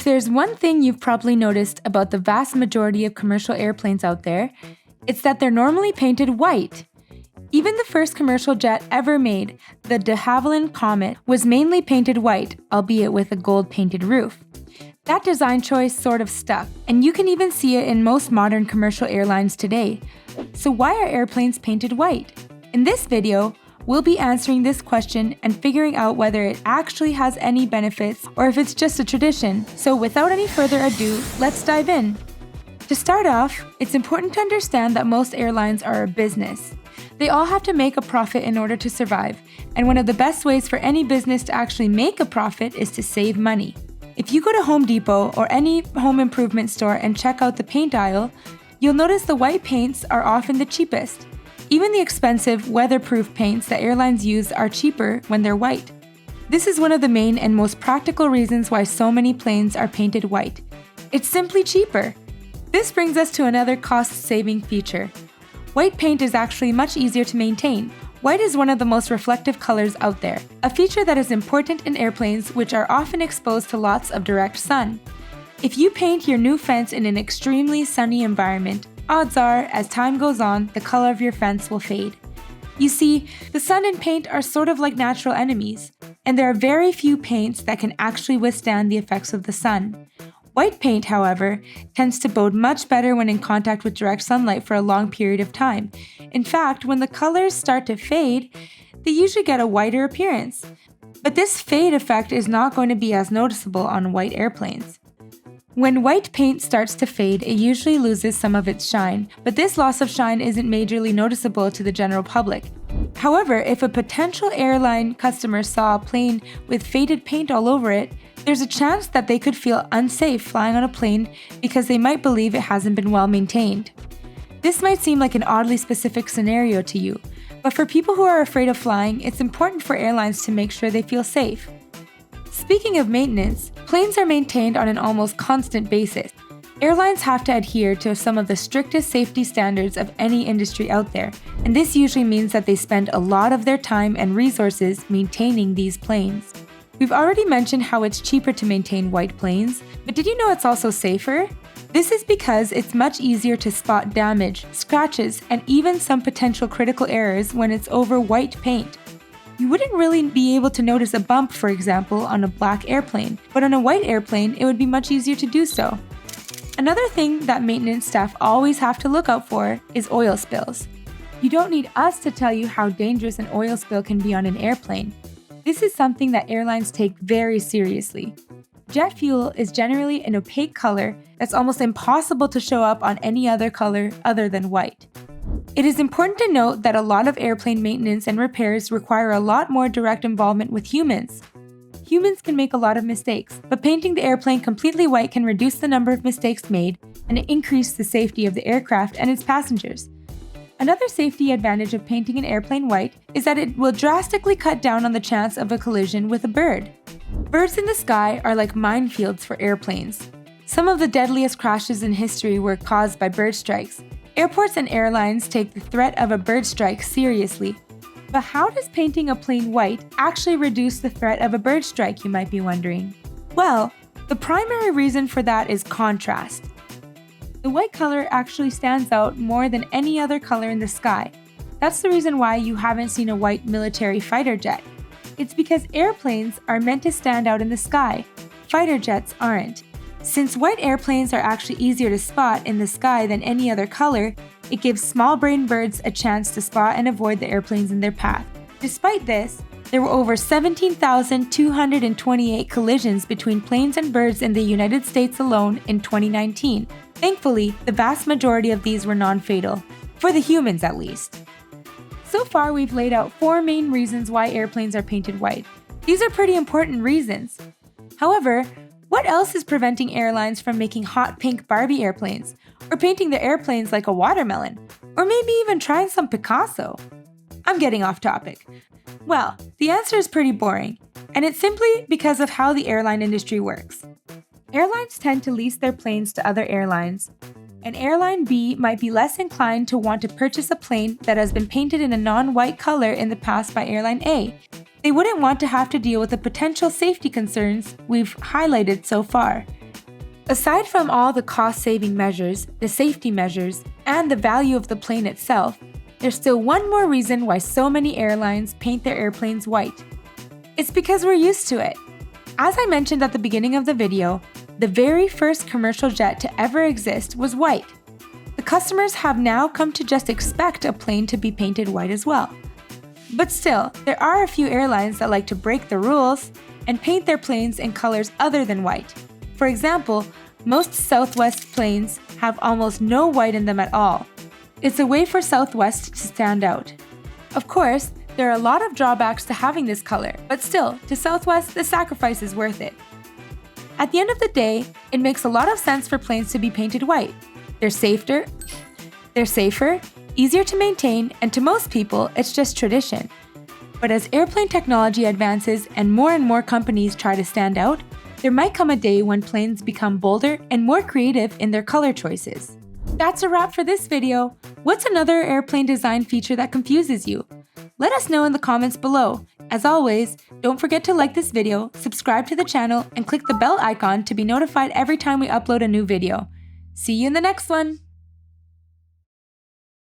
If there's one thing you've probably noticed about the vast majority of commercial airplanes out there, it's that they're normally painted white. Even the first commercial jet ever made, the de Havilland Comet, was mainly painted white, albeit with a gold-painted roof. That design choice sort of stuck, and you can even see it in most modern commercial airlines today. So why are airplanes painted white? In this video, we'll be answering this question and figuring out whether it actually has any benefits or if it's just a tradition. So without any further ado, let's dive in. To start off, it's important to understand that most airlines are a business. They all have to make a profit in order to survive, and one of the best ways for any business to actually make a profit is to save money. If you go to Home Depot or any home improvement store and check out the paint aisle, you'll notice the white paints are often the cheapest. Even the expensive, weatherproof paints that airlines use are cheaper when they're white. This is one of the main and most practical reasons why so many planes are painted white. It's simply cheaper. This brings us to another cost-saving feature. White paint is actually much easier to maintain. White is one of the most reflective colors out there, a feature that is important in airplanes which are often exposed to lots of direct sun. If you paint your new fence in an extremely sunny environment, odds are, as time goes on, the color of your fence will fade. You see, the sun and paint are sort of like natural enemies, and there are very few paints that can actually withstand the effects of the sun. White paint, however, tends to bode much better when in contact with direct sunlight for a long period of time. In fact, when the colors start to fade, they usually get a whiter appearance. But this fade effect is not going to be as noticeable on white airplanes. When white paint starts to fade, it usually loses some of its shine, but this loss of shine isn't majorly noticeable to the general public. However, if a potential airline customer saw a plane with faded paint all over it, there's a chance that they could feel unsafe flying on a plane because they might believe it hasn't been well maintained. This might seem like an oddly specific scenario to you, but for people who are afraid of flying, it's important for airlines to make sure they feel safe. Speaking of maintenance, planes are maintained on an almost constant basis. Airlines have to adhere to some of the strictest safety standards of any industry out there, and this usually means that they spend a lot of their time and resources maintaining these planes. We've already mentioned how it's cheaper to maintain white planes, but did you know it's also safer? This is because it's much easier to spot damage, scratches, and even some potential critical errors when it's over white paint. You wouldn't really be able to notice a bump, for example, on a black airplane, but on a white airplane, it would be much easier to do so. Another thing that maintenance staff always have to look out for is oil spills. You don't need us to tell you how dangerous an oil spill can be on an airplane. This is something that airlines take very seriously. Jet fuel is generally an opaque color that's almost impossible to show up on any other color other than white. It is important to note that a lot of airplane maintenance and repairs require a lot more direct involvement with humans. Humans can make a lot of mistakes, but painting the airplane completely white can reduce the number of mistakes made and increase the safety of the aircraft and its passengers. Another safety advantage of painting an airplane white is that it will drastically cut down on the chance of a collision with a bird. Birds in the sky are like minefields for airplanes. Some of the deadliest crashes in history were caused by bird strikes. Airports and airlines take the threat of a bird strike seriously. But how does painting a plane white actually reduce the threat of a bird strike, you might be wondering? Well, the primary reason for that is contrast. The white color actually stands out more than any other color in the sky. That's the reason why you haven't seen a white military fighter jet. It's because airplanes are meant to stand out in the sky. Fighter jets aren't. Since white airplanes are actually easier to spot in the sky than any other color, it gives small-brained birds a chance to spot and avoid the airplanes in their path. Despite this, there were over 17,228 collisions between planes and birds in the United States alone in 2019. Thankfully, the vast majority of these were non-fatal, for the humans at least. So far, we've laid out 4 main reasons why airplanes are painted white. These are pretty important reasons. However, what else is preventing airlines from making hot pink Barbie airplanes, or painting their airplanes like a watermelon, or maybe even trying some Picasso? I'm getting off topic. Well, the answer is pretty boring, and it's simply because of how the airline industry works. Airlines tend to lease their planes to other airlines, and Airline B might be less inclined to want to purchase a plane that has been painted in a non-white color in the past by Airline A. They wouldn't want to have to deal with the potential safety concerns we've highlighted so far. Aside from all the cost-saving measures, the safety measures, and the value of the plane itself, there's still one more reason why so many airlines paint their airplanes white. It's because we're used to it. As I mentioned at the beginning of the video, the very first commercial jet to ever exist was white. The customers have now come to just expect a plane to be painted white as well. But still, there are a few airlines that like to break the rules and paint their planes in colors other than white. For example, most Southwest planes have almost no white in them at all. It's a way for Southwest to stand out. Of course, there are a lot of drawbacks to having this color, but still, to Southwest, the sacrifice is worth it. At the end of the day, it makes a lot of sense for planes to be painted white. They're safer, easier to maintain, and to most people, it's just tradition. But as airplane technology advances and more companies try to stand out, there might come a day when planes become bolder and more creative in their color choices. That's a wrap for this video. What's another airplane design feature that confuses you? Let us know in the comments below. As always, don't forget to like this video, subscribe to the channel, and click the bell icon to be notified every time we upload a new video. See you in the next one!